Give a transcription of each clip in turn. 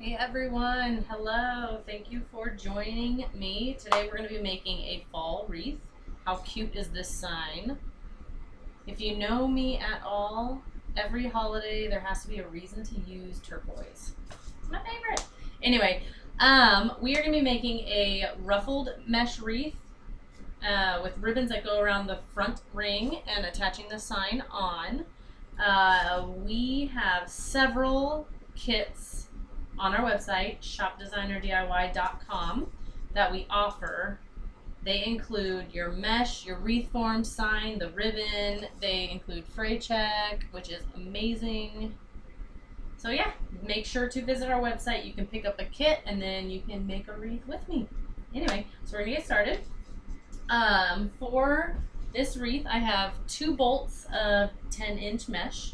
Hey everyone, hello. Thank you for joining me. Today we're going to be making a fall wreath. How cute is this sign? If you know me at all, every holiday there has to be a reason to use turquoise. It's my favorite. Anyway, we are going to be making a ruffled mesh wreath with ribbons that go around the front ring and attaching the sign on. We have several kits on our website, shopdesignerdiy.com, that we offer. They include your mesh, your wreath form sign, the ribbon. They include fray check, which is amazing. So yeah, make sure to visit our website. You can pick up a kit and then you can make a wreath with me. Anyway, so we're gonna get started. For this wreath, I have 2 bolts of 10-inch mesh,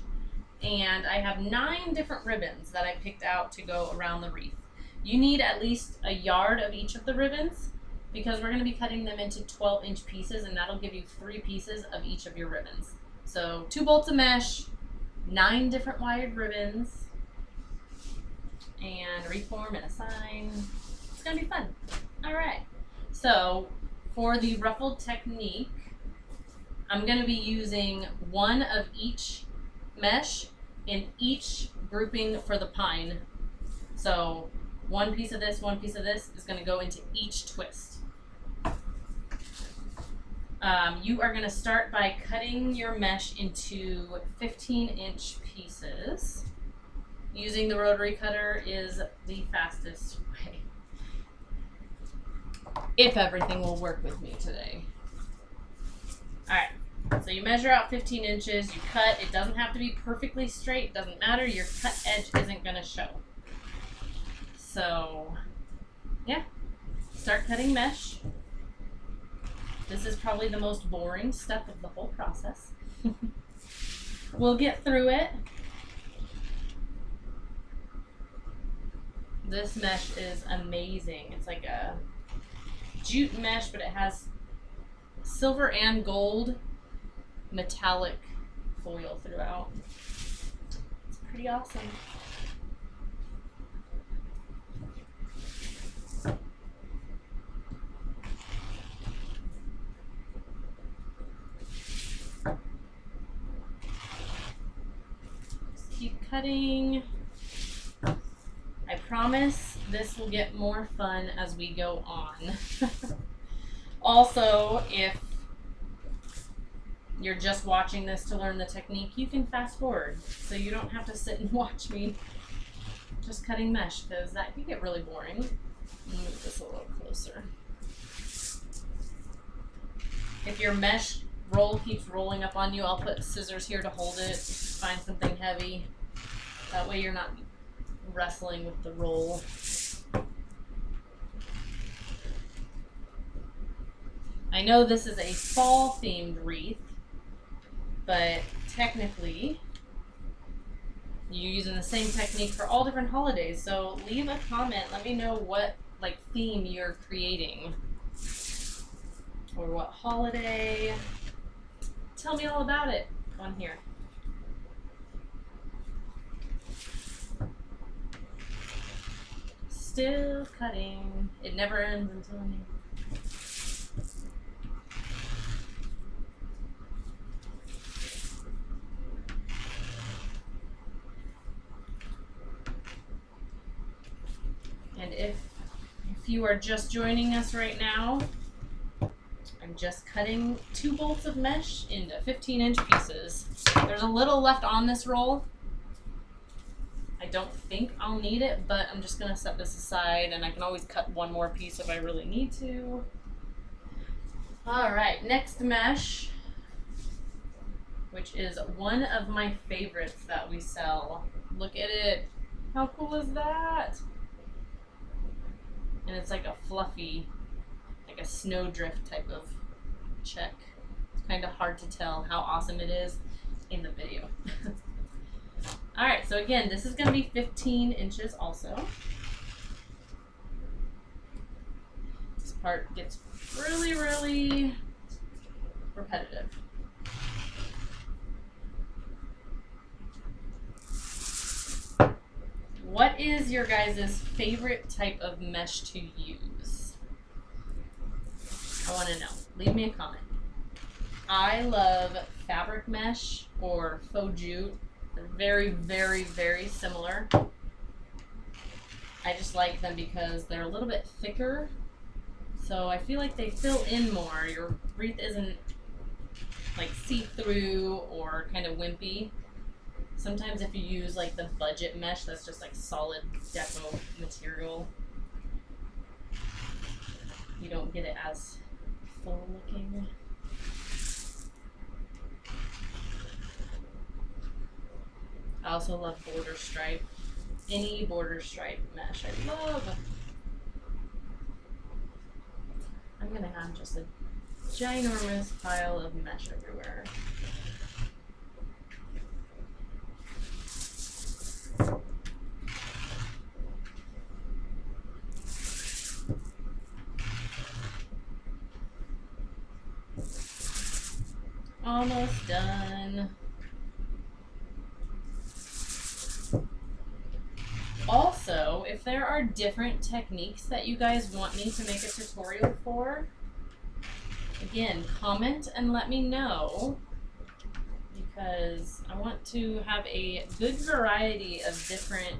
and I have 9 different ribbons that I picked out to go around the wreath. You need at least a yard of each of the ribbons because we're going to be cutting them into 12-inch pieces, and that'll give you 3 pieces of each of your ribbons. So 2 bolts of mesh, 9 different wired ribbons, and wreath form and a sign. It's going to be fun. All right. So for the ruffled technique, I'm going to be using 1 of each mesh in each grouping for the pine. So 1 piece of this, 1 piece of this is going to go into each twist. You are going to start by cutting your mesh into 15-inch pieces. Using the rotary cutter is the fastest way, if everything will work with me today. All right. So you measure out 15 inches, you cut. It doesn't have to be perfectly straight, doesn't matter. Your cut edge isn't going to show. So, yeah, start cutting mesh. This is probably the most boring step of the whole process. We'll get through it. This mesh is amazing. It's like a jute mesh, but it has silver and gold metallic foil throughout. It's pretty awesome. Just keep cutting. I promise this will get more fun as we go on. Also, if you're just watching this to learn the technique, you can fast forward so you don't have to sit and watch me just cutting mesh, because that can get really boring. Move this a little closer. If your mesh roll keeps rolling up on you, I'll put scissors here to hold it. Find something heavy. That way you're not wrestling with the roll. I know this is a fall themed wreath, but technically you're using the same technique for all different holidays. So leave a comment, let me know what theme you're creating or what holiday. Tell me all about it on here. Still cutting. It never ends until I'm And if you are just joining us right now, I'm just cutting 2 bolts of mesh into 15-inch pieces. There's a little left on this roll. I don't think I'll need it, but I'm just going to set this aside, and I can always cut 1 more piece if I really need to. All right, next mesh, which is one of my favorites that we sell. Look at it. How cool is that? And it's like a fluffy, like a snowdrift type of check. It's kind of hard to tell how awesome it is in the video. All right, so again, this is going to be 15 inches also. This part gets really, really repetitive. What is your guys' favorite type of mesh to use? I want to know. Leave me a comment. I love fabric mesh or faux jute. They're very, very, very similar. I just like them because they're a little bit thicker. So I feel like they fill in more. Your wreath isn't like see-through or kind of wimpy. Sometimes if you use like the budget mesh that's just like solid deco material, you don't get it as full looking. I also love border stripe. Any border stripe mesh I love. I'm gonna have just a ginormous pile of mesh everywhere. Almost done. Also, if there are different techniques that you guys want me to make a tutorial for, again, comment and let me know, because I want to have a good variety of different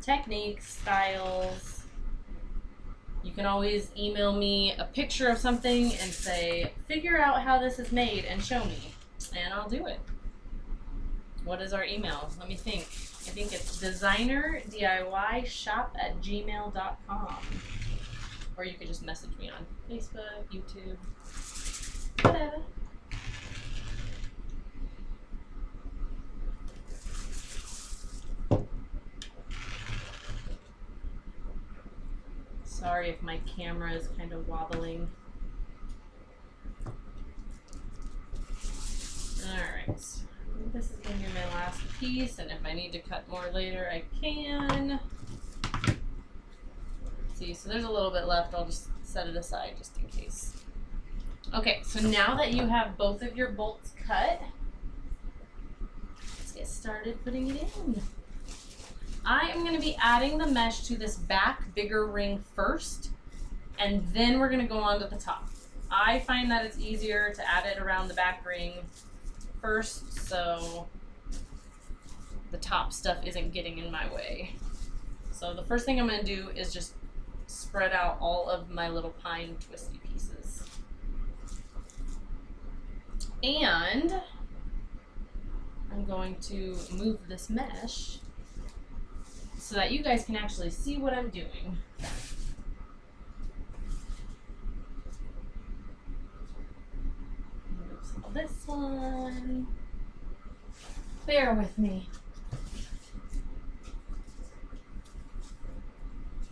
techniques, styles. You can always email me a picture of something and say, figure out how this is made and show me, and I'll do it. What is our email? Let me think. I think it's designerdiyshop@gmail.com. Or you could just message me on Facebook, YouTube, whatever. Sorry if my camera is kind of wobbling. Alright. This is going to be my last piece, and if I need to cut more later, I can. See, so there's a little bit left. I'll just set it aside just in case. Okay, so now that you have both of your bolts cut, let's get started putting it in. I am going to be adding the mesh to this back bigger ring first, and then we're going to go on to the top. I find that it's easier to add it around the back ring first, so the top stuff isn't getting in my way. So the first thing I'm going to do is just spread out all of my little pine twisty pieces. And I'm going to move this mesh so that you guys can actually see what I'm doing. Move this one. Bear with me.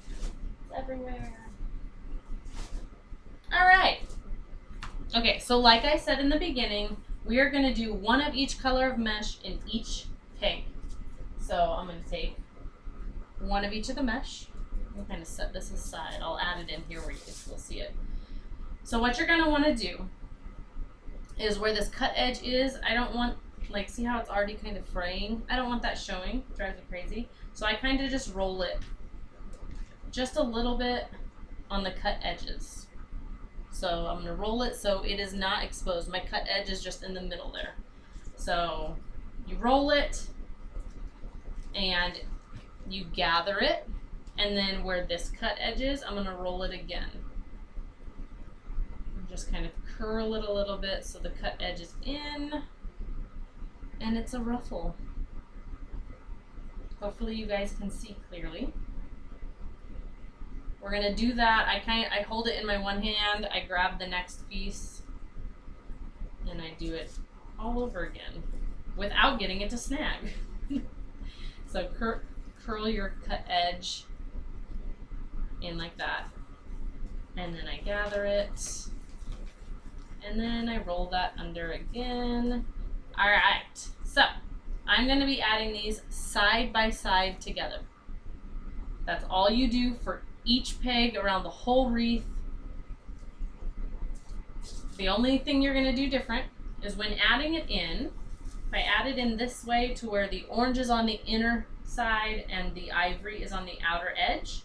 It's everywhere. All right. Okay, so like I said in the beginning, we are going to do one of each color of mesh in each peg. So I'm going to take one of each of the mesh. We'll kind of set this aside. I'll add it in here where you can still see it. So what you're going to want to do is where this cut edge is, I don't want, like, see how it's already kind of fraying? I don't want that showing. It drives me crazy. So I kind of just roll it just a little bit on the cut edges. So I'm going to roll it so it is not exposed. My cut edge is just in the middle there. So you roll it and you gather it, and then where this cut edge is, I'm going to roll it again. And just kind of curl it a little bit so the cut edge is in, and it's a ruffle. Hopefully you guys can see clearly. We're going to do that. I hold it in my one hand, I grab the next piece, and I do it all over again without getting it to snag. So curl your cut edge in like that, and then I gather it, and then I roll that under again. All right, so I'm going to be adding these side by side together. That's all you do for each peg around the whole wreath. The only thing you're going to do different is when adding it in, If I add it in this way to where the orange is on the inner side and the ivory is on the outer edge,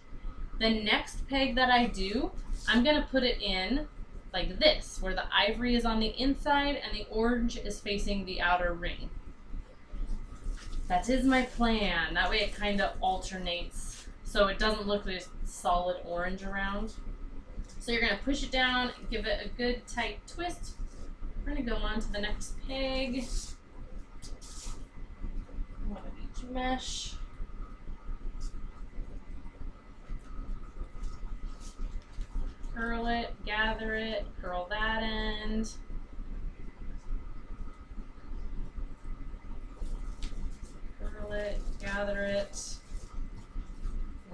the next peg that I do, I'm gonna put it in like this, where the ivory is on the inside and the orange is facing the outer ring. That is my plan. That way it kind of alternates so it doesn't look like a solid orange around. So you're gonna push it down, give it a good tight twist. We're gonna go on to the next peg. One of each mesh. Curl it, gather it, curl that end. Curl it, gather it,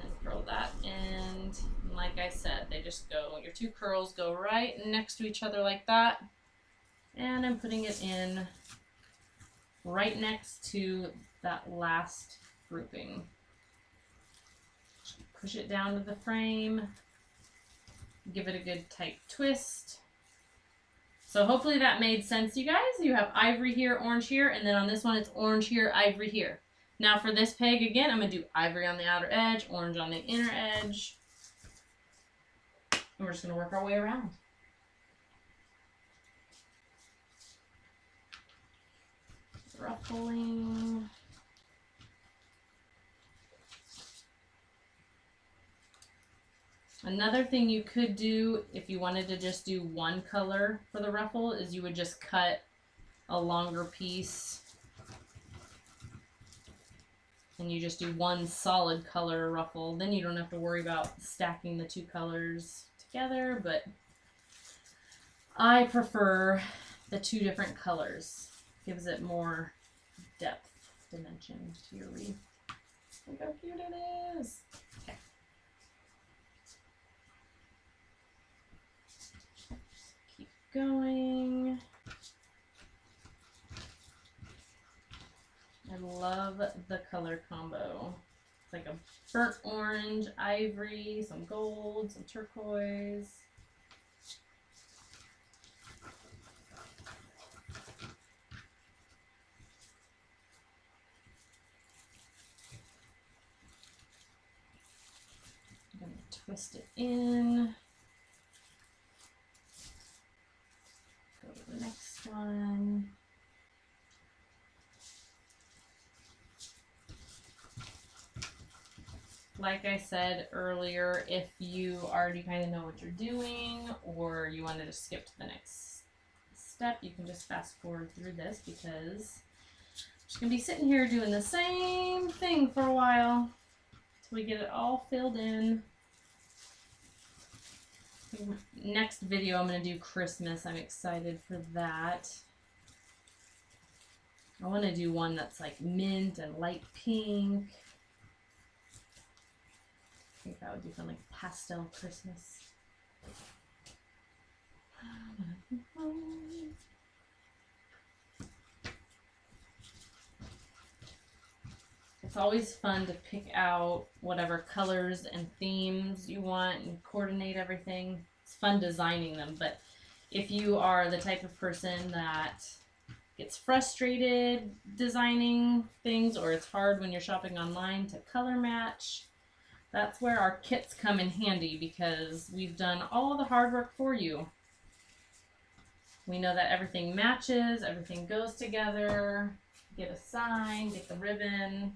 and curl that end. And like I said, they just go, your two curls go right next to each other like that. And I'm putting it in right next to that last grouping. Push it down to the frame. Give it a good tight twist. So hopefully that made sense, you guys. You have ivory here, orange here, and then on this one it's orange here, ivory here. Now for this peg, again, I'm going to do ivory on the outer edge, orange on the inner edge. And we're just going to work our way around. Ruffling. Another thing you could do if you wanted to just do one color for the ruffle is you would just cut a longer piece and you just do one solid color ruffle. Then you don't have to worry about stacking the two colors together, but I prefer the two different colors. Gives it more depth, dimension to your wreath. Look how cute it is. Okay. Keep going. I love the color combo. It's like a burnt orange, ivory, some gold, some turquoise. I'm going to twist it in. Go to the next one. Like I said earlier, if you already kind of know what you're doing or you wanted to skip to the next step, you can just fast forward through this because I'm just going to be sitting here doing the same thing for a while until we get it all filled in. Next video I'm going to do Christmas. I'm excited for that. I want to do one that's like mint and light pink. I think that would be fun, like pastel Christmas. It's always fun to pick out whatever colors and themes you want and coordinate everything. It's fun designing them, but if you are the type of person that gets frustrated designing things, or it's hard when you're shopping online to color match, that's where our kits come in handy because we've done all the hard work for you. We know that everything matches, everything goes together. Get a sign, get the ribbon.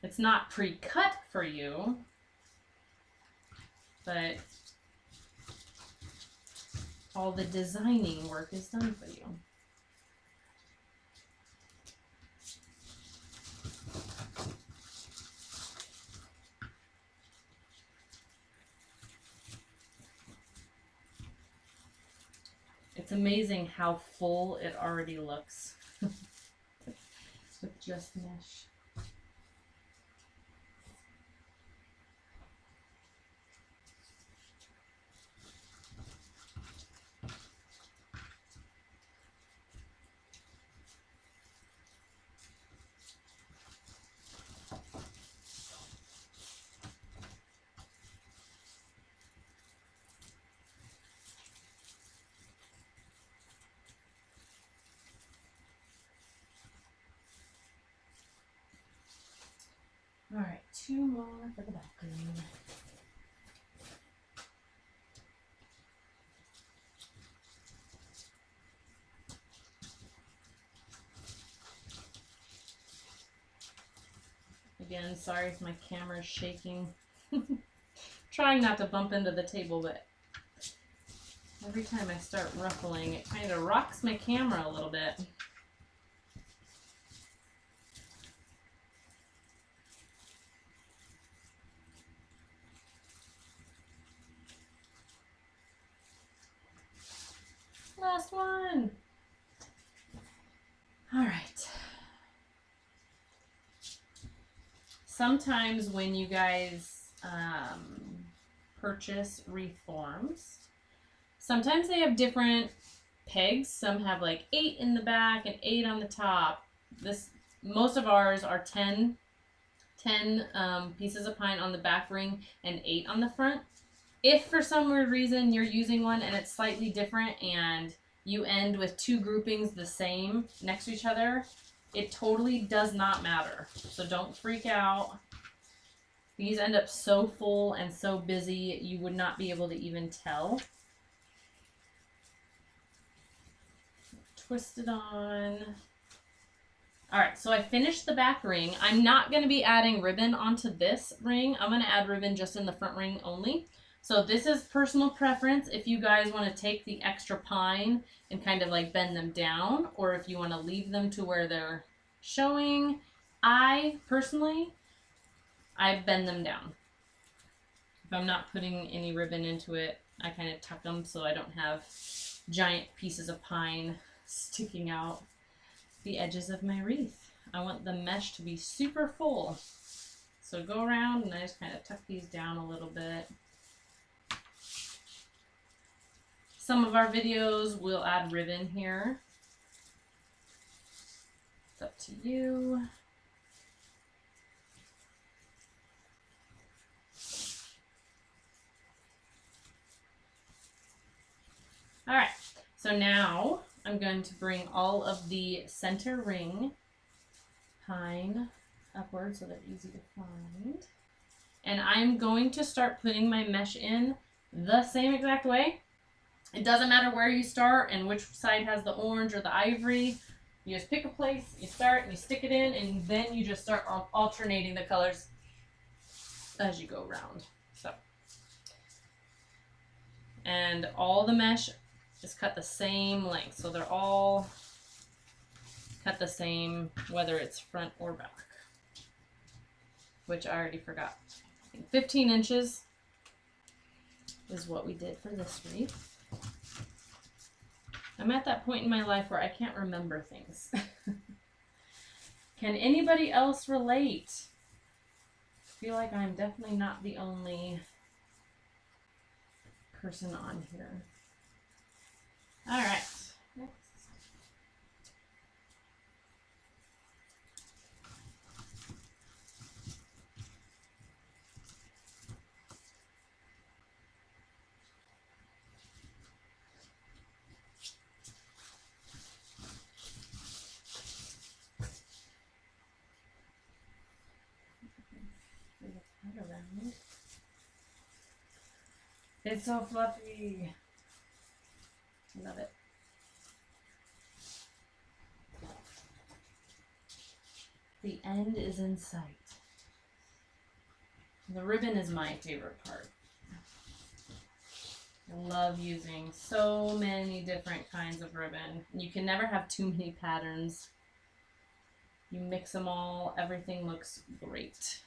It's not pre-cut for you, but all the designing work is done for you. It's amazing how full it already looks with just mesh. 2 more for the background. Again, sorry if my camera is shaking. Trying not to bump into the table, but every time I start ruffling, it kind of rocks my camera a little bit. Last one. All right. Sometimes when you guys purchase wreath forms, sometimes they have different pegs. Some have like 8 in the back and 8 on the top. Most of ours are 10 pieces of pine on the back ring and 8 on the front. If for some weird reason you're using one and it's slightly different and you end with 2 groupings the same next to each other, it totally does not matter. So don't freak out. These end up so full and so busy you would not be able to even tell. Twist it on. Alright, so I finished the back ring. I'm not going to be adding ribbon onto this ring. I'm going to add ribbon just in the front ring only. So this is personal preference if you guys want to take the extra pine and kind of like bend them down, or if you want to leave them to where they're showing. I personally bend them down. If I'm not putting any ribbon into it, I kind of tuck them so I don't have giant pieces of pine sticking out the edges of my wreath. I want the mesh to be super full. So go around and I just kind of tuck these down a little bit. Some of our videos will add ribbon here. It's up to you. All right, so now I'm going to bring all of the center ring pine upward so they're easy to find. And I'm going to start putting my mesh in the same exact way. It doesn't matter where you start and which side has the orange or the ivory. You just pick a place, you start, and you stick it in, and then you just start alternating the colors as you go around. So, and all the mesh is cut the same length, so they're all cut the same, whether it's front or back, which I already forgot. I think 15 inches is what we did for this wreath. I'm at that point in my life where I can't remember things. Can anybody else relate? I feel like I'm definitely not the only person on here. All right. Next. Around. It's so fluffy. Love it. The end is in sight. The ribbon is my favorite part. I love using so many different kinds of ribbon. You can never have too many patterns. You mix them all, everything looks great.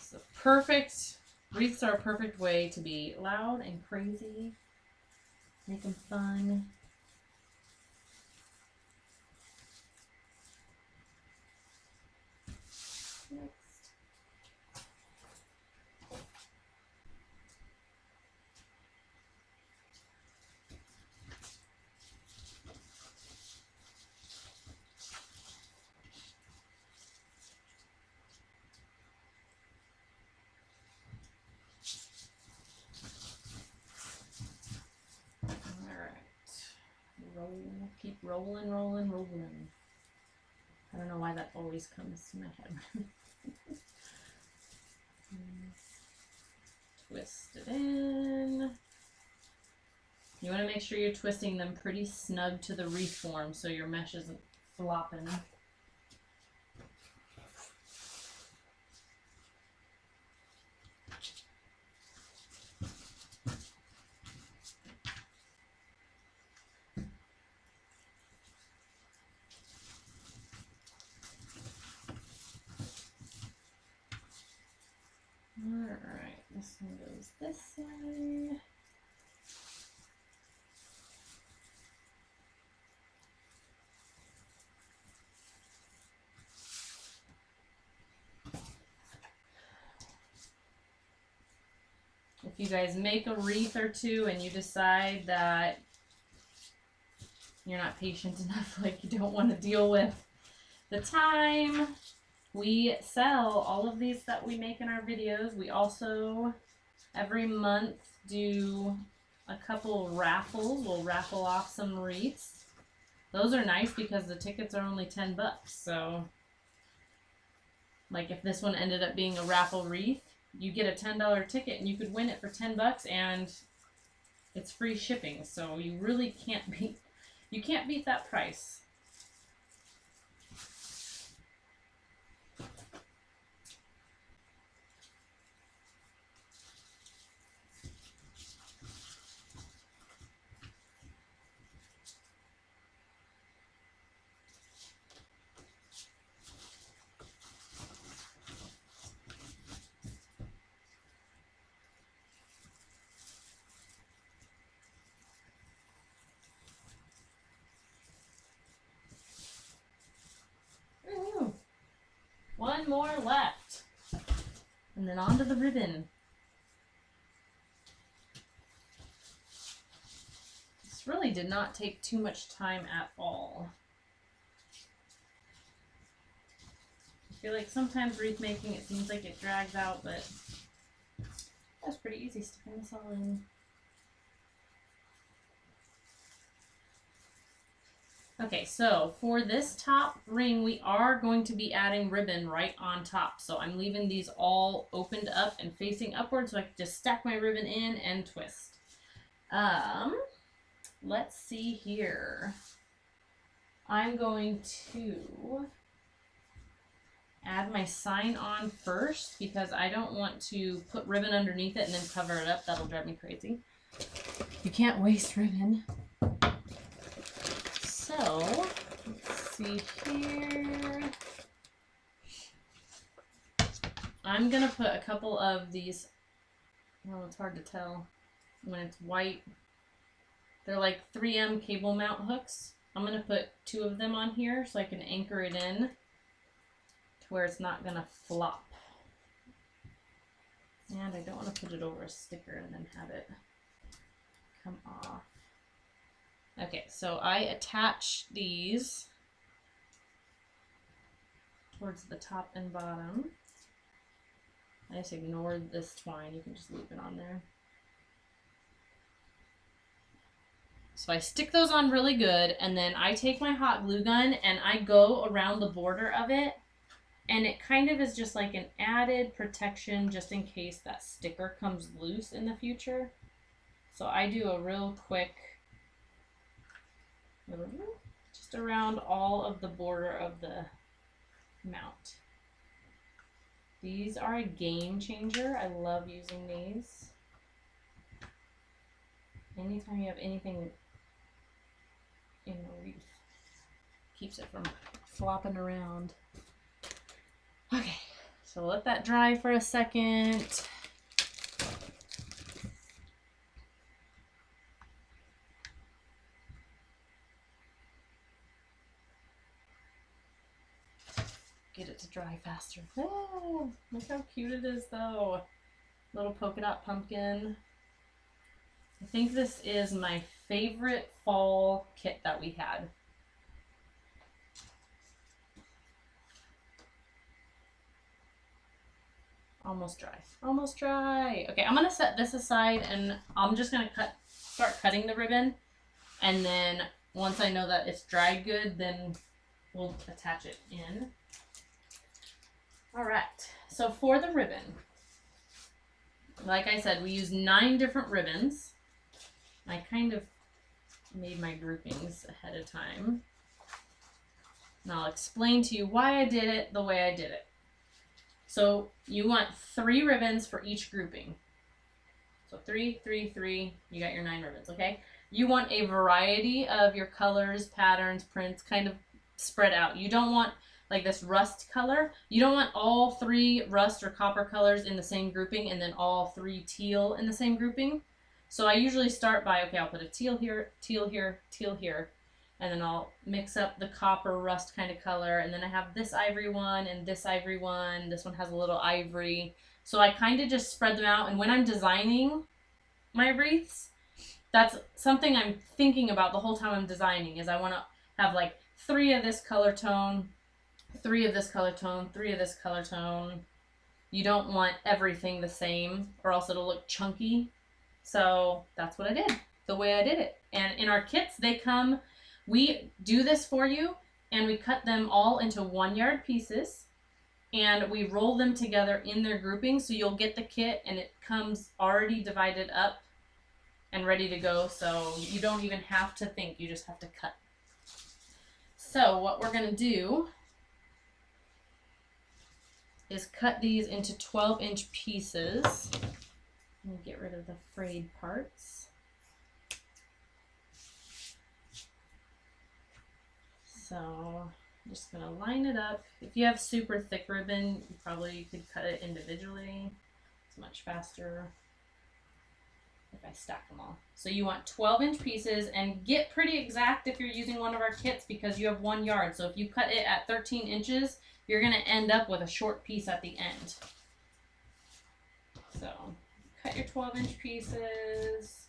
So perfect, wreaths are a perfect way to be loud and crazy, make them fun. Next. Rolling, keep rolling, rolling, rolling. I don't know why that always comes to my head. Twist it in. You want to make sure you're twisting them pretty snug to the wreath form so your mesh isn't flopping. Alright, this one goes this side. If you guys make a wreath or two and you decide that you're not patient enough, like you don't want to deal with the time, we sell all of these that we make in our videos. We also, every month, do a couple raffles. We'll raffle off some wreaths. Those are nice because the tickets are only $10. So, like if this one ended up being a raffle wreath, you get a $10 ticket and you could win it for $10 and it's free shipping. So you really can't beat that price. One more left. And then onto the ribbon. This really did not take too much time at all. I feel like sometimes wreath making, it seems like it drags out, but that's pretty easy sticking this all in. Okay, so for this top ring, we are going to be adding ribbon right on top. So I'm leaving these all opened up and facing upward so I can just stack my ribbon in and twist. Let's see here. I'm going to add my sign on first because I don't want to put ribbon underneath it and then cover it up. That'll drive me crazy. You can't waste ribbon. So, let's see here. I'm going to put a couple of these, well, it's hard to tell when it's white. They're like 3M cable mount hooks. I'm going to put 2 of them on here so I can anchor it in to where it's not going to flop. And I don't want to put it over a sticker and then have it come off. Okay, so I attach these towards the top and bottom. I just ignored this twine. You can just leave it on there. So I stick those on really good, and then I take my hot glue gun and I go around the border of it, and it kind of is just like an added protection just in case that sticker comes loose in the future. So I do a real quick, just around all of the border of the mount. These are a game changer. I love using these. Anytime you have anything in a wreath, keeps it from flopping around. Okay, so let that dry for a second. Get it to dry faster. Oh, look how cute it is though. Little polka dot pumpkin. I think this is my favorite fall kit that we had. Almost dry. Almost dry. Okay, I'm gonna set this aside and I'm just gonna start cutting the ribbon, and then once I know that it's dried good, then we'll attach it in. All right, so for the ribbon, like I said, we use 9 different ribbons. I kind of made my groupings ahead of time. And I'll explain to you why I did it the way I did it. So you want 3 ribbons for each grouping. So 3, 3, 3, you got your 9 ribbons, okay? You want a variety of your colors, patterns, prints kind of spread out. You don't want like this rust color. You don't want all 3 rust or copper colors in the same grouping and then all 3 teal in the same grouping. So I usually start by, okay, I'll put a teal here, teal here, teal here, and then I'll mix up the copper rust kind of color, and then I have this ivory one and this ivory one. This one has a little ivory. So I kind of just spread them out, and when I'm designing my wreaths, that's something I'm thinking about the whole time I'm designing, is I want to have like 3 of this color tone, 3 of this color tone, 3 of this color tone. You don't want everything the same or else it'll look chunky. So that's what I did, the way I did it. And in our kits, they come, we do this for you and we cut them all into 1-yard pieces and we roll them together in their grouping. So you'll get the kit and it comes already divided up and ready to go. So you don't even have to think, you just have to cut. So what we're going to do is cut these into 12-inch pieces. And get rid of the frayed parts. So I'm just going to line it up. If you have super thick ribbon, you probably could cut it individually. It's much faster if I stack them all. So you want 12-inch pieces, and get pretty exact if you're using one of our kits because you have 1 yard. So if you cut it at 13 inches, you're going to end up with a short piece at the end. So cut your 12-inch pieces.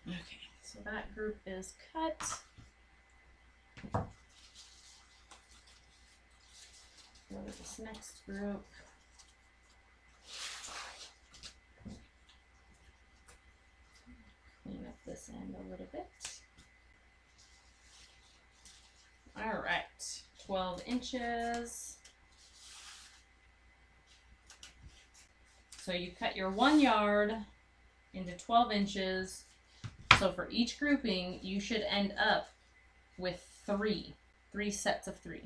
Okay, so that group is cut. Go to this next group. Clean up this end a little bit. All right, 12 inches. So you cut your 1 yard into 12 inches. So for each grouping, you should end up with 3 sets of 3.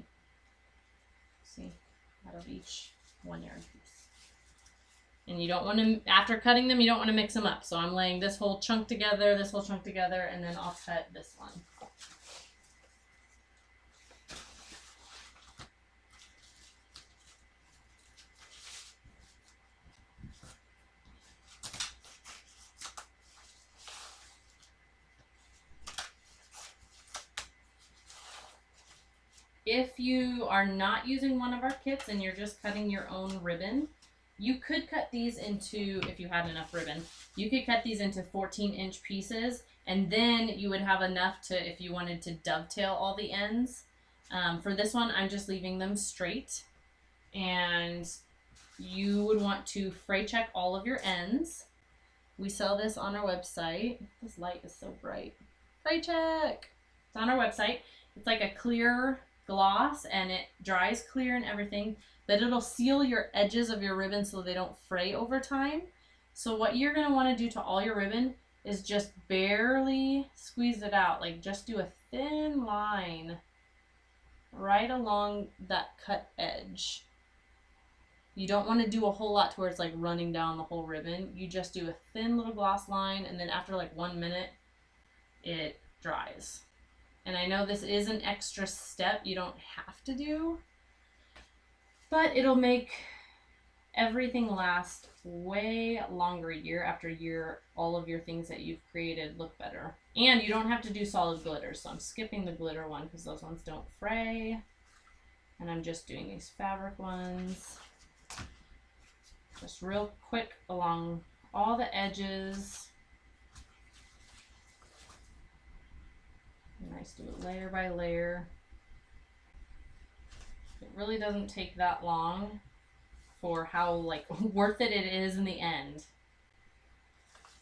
See, out of each 1 yard piece. And you don't want to, after cutting them, you don't want to mix them up. So I'm laying this whole chunk together, this whole chunk together, and then I'll cut this one. If you are not using one of our kits and you're just cutting your own ribbon, you could cut these into, if you had enough ribbon, you could cut these into 14-inch pieces, and then you would have enough to, if you wanted to dovetail all the ends. For this one, I'm just leaving them straight, and you would want to fray check all of your ends. We sell this on our website. This light is so bright. Fray check! It's on our website. It's like a clear gloss and it dries clear and everything, but it'll seal your edges of your ribbon so they don't fray over time. So what you're going to want to do to all your ribbon is just barely squeeze it out, like just do a thin line right along that cut edge. You don't want to do a whole lot to where it's like running down the whole ribbon. You just do a thin little gloss line, and then after like 1 minute it dries. And I know this is an extra step you don't have to do, but it'll make everything last way longer, year after year. All of your things that you've created look better. And you don't have to do solid glitter, so I'm skipping the glitter one because those ones don't fray. And I'm just doing these fabric ones. Just real quick along all the edges. Nice, do it layer by layer. It really doesn't take that long for how like worth it is in the end.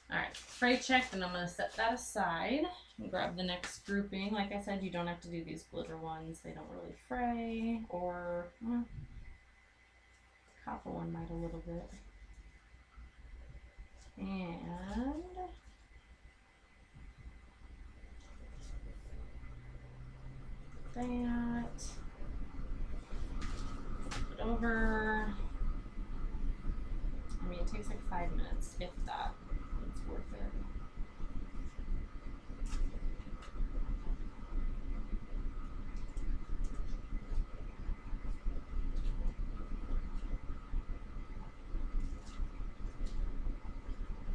All right, fray checked, and I'm gonna set that aside and grab the next grouping. Like I said, you don't have to do these glitter ones. They don't really fray, or copper one might a little bit. And that. Flip it over. I mean, it takes like 5 minutes, if that. It's worth it.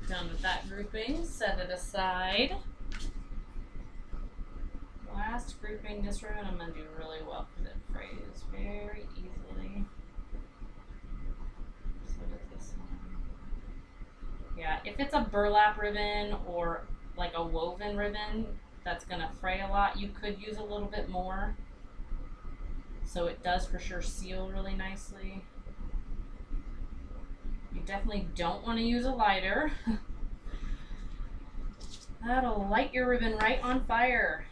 Done with that grouping, set it aside. Last grouping, this ribbon I'm going to do really well because it frays very easily. So does this one. Yeah, if it's a burlap ribbon or like a woven ribbon that's going to fray a lot, you could use a little bit more. So it does for sure seal really nicely. You definitely don't want to use a lighter. That'll light your ribbon right on fire.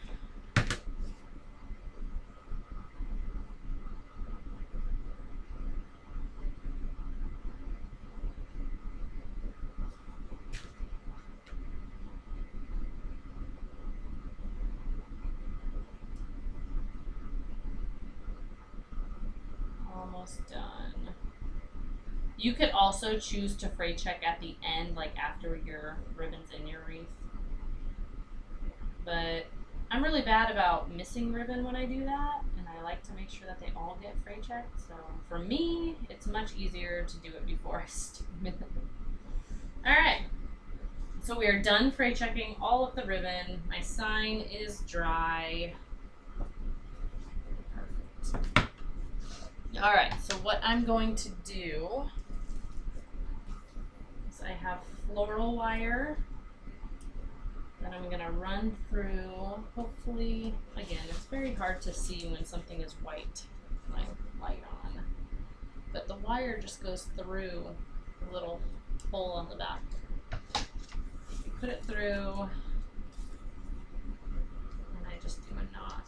Almost done. You could also choose to fray check at the end, like after your ribbon's in your wreath. But I'm really bad about missing ribbon when I do that, and I like to make sure that they all get fray checked. So for me, it's much easier to do it before I submit it. All right, so we are done fray checking all of the ribbon. My sign is dry. Perfect. All right, so what I'm going to do is I have floral wire that I'm going to run through. Hopefully, again, it's very hard to see when something is white, like light on, but the wire just goes through a little hole on the back. You put it through, and I just do a knot.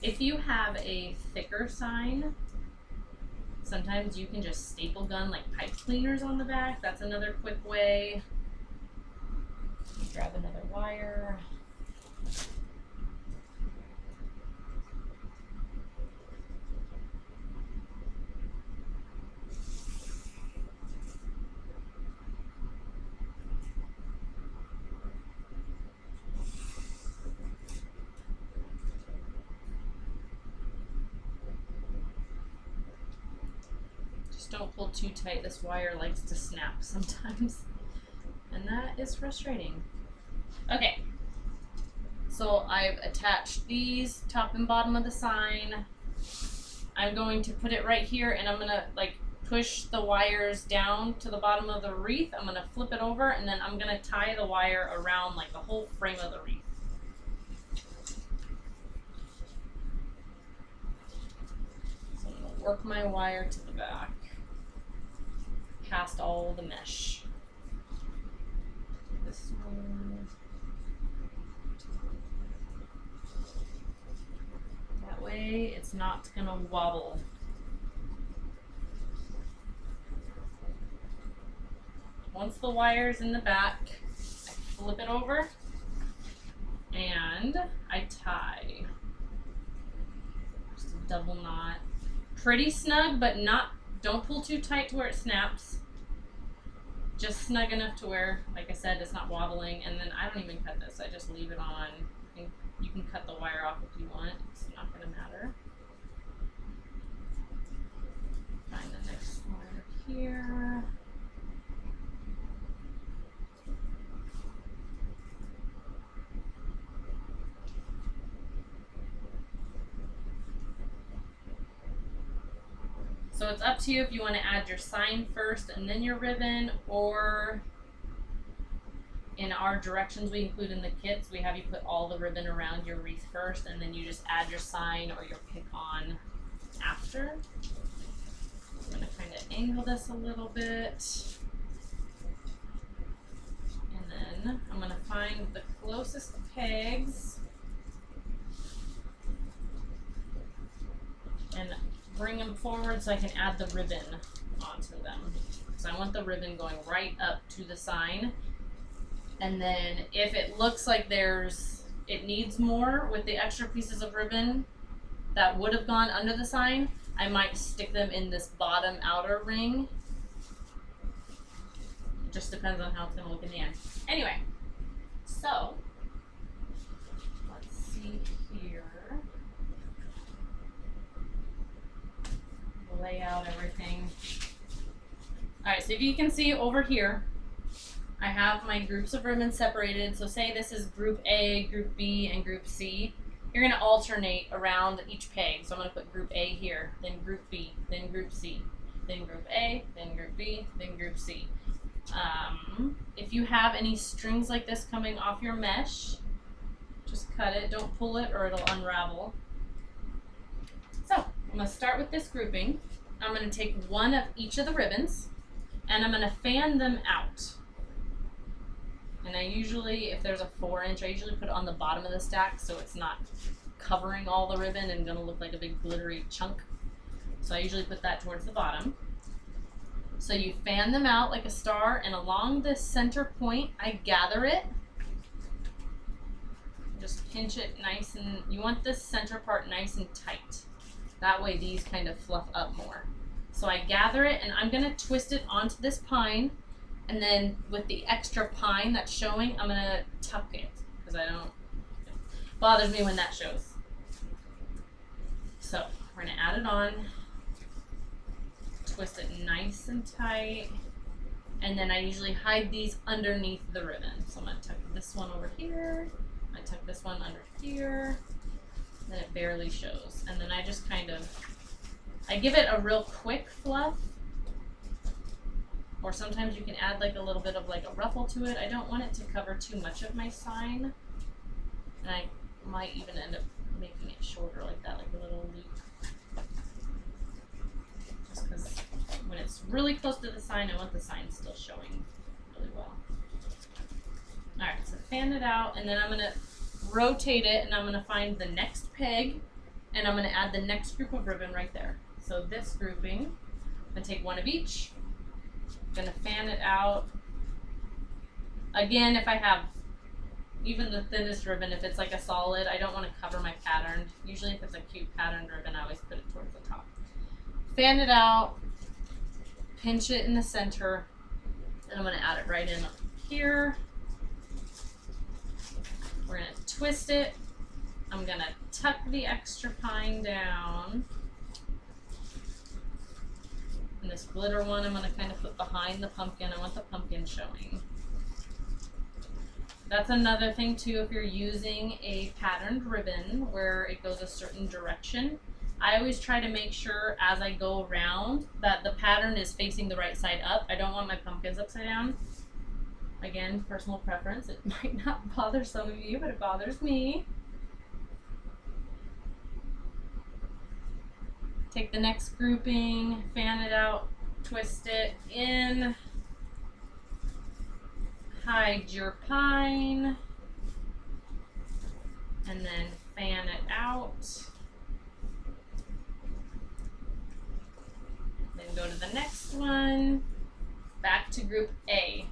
If you have a thicker sign, sometimes you can just staple gun like pipe cleaners on the back. That's another quick way. Grab another wire. Don't pull too tight. This wire likes to snap sometimes, and that is frustrating. Okay, so I've attached these top and bottom of the sign. I'm going to put it right here, and I'm gonna like push the wires down to the bottom of the wreath. I'm gonna flip it over, and then I'm gonna tie the wire around like the whole frame of the wreath. So I'm gonna work my wire to the back past all the mesh. This one. That way it's not gonna wobble. Once the wire's in the back, I flip it over and I tie. Just a double knot. Pretty snug, but don't pull too tight to where it snaps. Just snug enough to where, like I said, it's not wobbling. And then I don't even cut this. I just leave it on. You can cut the wire off if you want. It's not going to matter. Find the next wire here. So it's up to you if you want to add your sign first and then your ribbon, or in our directions we include in the kits, we have you put all the ribbon around your wreath first and then you just add your sign or your pick on after. I'm going to kind of angle this a little bit. And then I'm going to find the closest pegs and bring them forward so I can add the ribbon onto them. So I want the ribbon going right up to the sign. And then if it looks like it needs more with the extra pieces of ribbon that would have gone under the sign, I might stick them in this bottom outer ring. It just depends on how it's going to look in the end. Anyway, so let's see here. Lay out everything. Alright, so if you can see over here, I have my groups of ribbons separated. So say this is group A, group B, and group C. You're going to alternate around each peg. So I'm going to put group A here, then group B, then group C, then group A, then group B, then group C. If you have any strings like this coming off your mesh, just cut it, don't pull it or it'll unravel. So I'm going to start with this grouping. I'm going to take one of each of the ribbons and I'm going to fan them out. And I usually, if there's a 4-inch, I usually put it on the bottom of the stack so it's not covering all the ribbon and going to look like a big glittery chunk. So I usually put that towards the bottom. So you fan them out like a star, and along this center point, I gather it. Just pinch it nice, and you want this center part nice and tight. That way these kind of fluff up more. So I gather it, and I'm going to twist it onto this pine. And then with the extra pine that's showing, I'm going to tuck it because it bothers me when that shows. So we're going to add it on, twist it nice and tight, and then I usually hide these underneath the ribbon. So I'm going to tuck this one over here, I tuck this one under here, then it barely shows. And then I just I give it a real quick fluff. Or sometimes you can add like a little bit of like a ruffle to it. I don't want it to cover too much of my sign. And I might even end up making it shorter like that, like a little loop. Just because when it's really close to the sign, I want the sign still showing really well. Alright, so fan it out, and then I'm going to rotate it, and I'm going to find the next peg, and I'm going to add the next group of ribbon right there. So this grouping, I'm going to take one of each. I'm going to fan it out. Again, if I have even the thinnest ribbon, if it's like a solid, I don't want to cover my pattern. Usually if it's a cute patterned ribbon, I always put it towards the top. Fan it out, pinch it in the center, and I'm going to add it right in here. We're going to twist it. I'm going to tuck the extra pine down. And this glitter one I'm going to kind of put behind the pumpkin. I want the pumpkin showing. That's another thing too, if you're using a patterned ribbon where it goes a certain direction, I always try to make sure as I go around that the pattern is facing the right side up. I don't want my pumpkins upside down. Again, personal preference. It might not bother some of you, but it bothers me. Take the next grouping, fan it out, twist it in, hide your pine, and then fan it out. Then go to the next one, back to group A.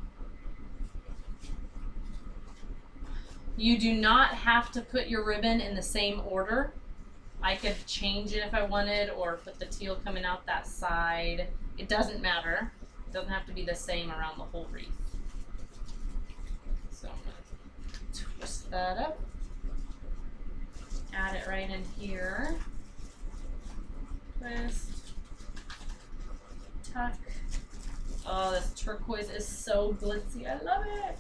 You do not have to put your ribbon in the same order. I could change it if I wanted, or put the teal coming out that side. It doesn't matter. It doesn't have to be the same around the whole wreath. So I'm going to twist that up. Add it right in here. Twist. Tuck. Oh, this turquoise is so glitzy. I love it.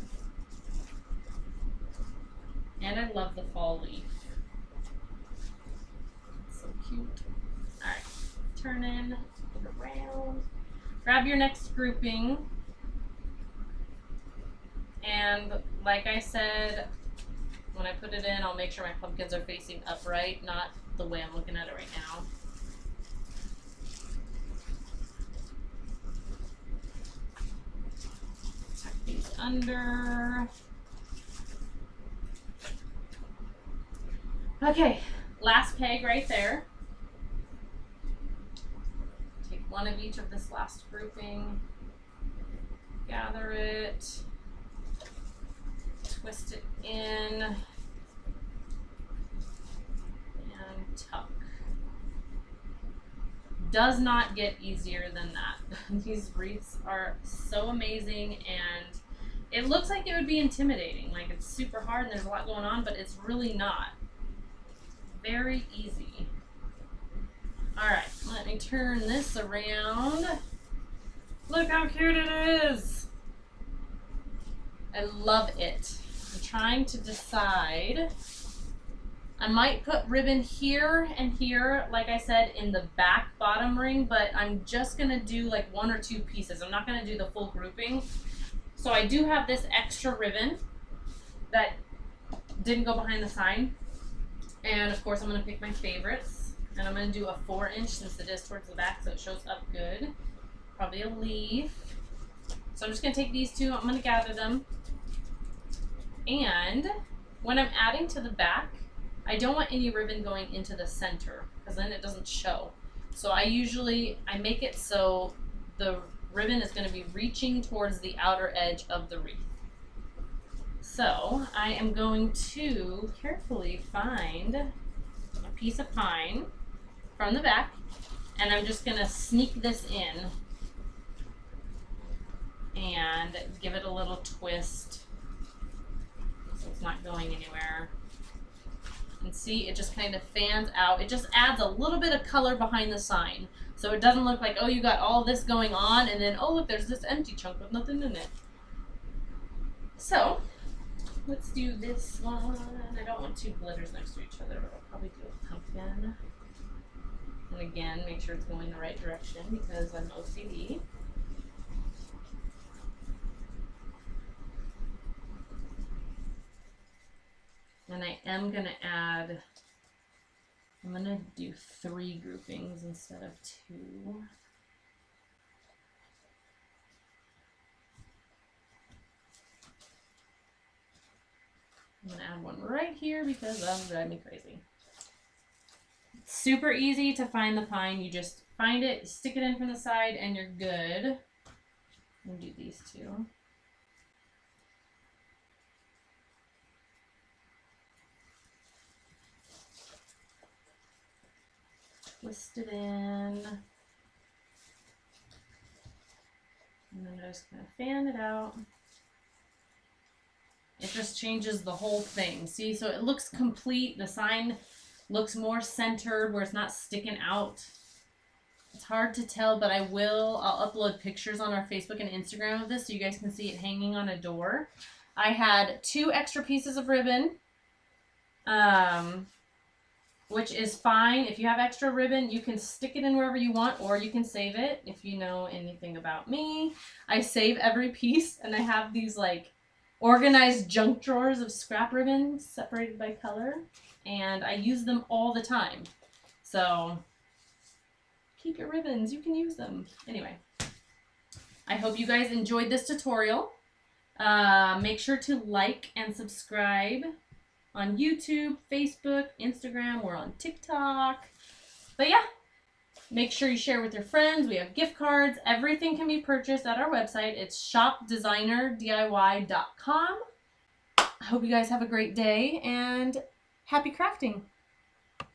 And I love the fall leaf. Cute. Alright, turn in, put it around. Grab your next grouping. And like I said, when I put it in, I'll make sure my pumpkins are facing upright, not the way I'm looking at it right now. under. Okay, last peg right there. Take one of each of this last grouping, gather it, twist it in, and tuck. Does not get easier than that. These wreaths are so amazing, and it looks like it would be intimidating, like it's super hard and there's a lot going on, but it's really not. Very easy. Alright, let me turn this around. Look how cute it is! I love it. I'm trying to decide. I might put ribbon here and here, like I said, in the back bottom ring, but I'm just going to do like 1 or 2 pieces. I'm not going to do the full grouping. So I do have this extra ribbon that didn't go behind the sign. And of course I'm going to pick my favorites. And I'm going to do a 4-inch since it is towards the back so it shows up good. Probably a leaf. So I'm just going to take these two, I'm going to gather them. And when I'm adding to the back, I don't want any ribbon going into the center because then it doesn't show. So I make it so the ribbon is going to be reaching towards the outer edge of the wreath. So I am going to carefully find a piece of pine from the back, and I'm just going to sneak this in and give it a little twist so it's not going anywhere. And see, it just kind of fans out. It just adds a little bit of color behind the sign. So it doesn't look like, oh, you got all this going on, and then, oh, look, there's this empty chunk with nothing in it. So, let's do this one. I don't want 2 glitters next to each other, but I'll probably do a pumpkin. And again, make sure it's going the right direction because I'm OCD. And I am going to add, I'm going to do 3 groupings instead of 2. I'm going to add one right here because that'll drive me crazy. It's super easy to find the pine. You just find it, stick it in from the side, and you're good. I'm going to do these 2. Twist it in, and then just kind of fan it out. It just changes the whole thing. See, so it looks complete. The sign looks more centered where it's not sticking out. It's hard to tell, but I'll upload pictures on our Facebook and Instagram of this so you guys can see it hanging on a door. I had 2 extra pieces of ribbon. Which is fine. If you have extra ribbon, you can stick it in wherever you want, or you can save it. If you know anything about me, I save every piece, and I have these like organized junk drawers of scrap ribbon separated by color, and I use them all the time. So keep your ribbons, you can use them. Anyway, I hope you guys enjoyed this tutorial. Make sure to like and subscribe on YouTube, Facebook, Instagram. We're on TikTok. But yeah, make sure you share with your friends. We have gift cards. Everything can be purchased at our website. It's shopdesignerdiy.com. I hope you guys have a great day and happy crafting.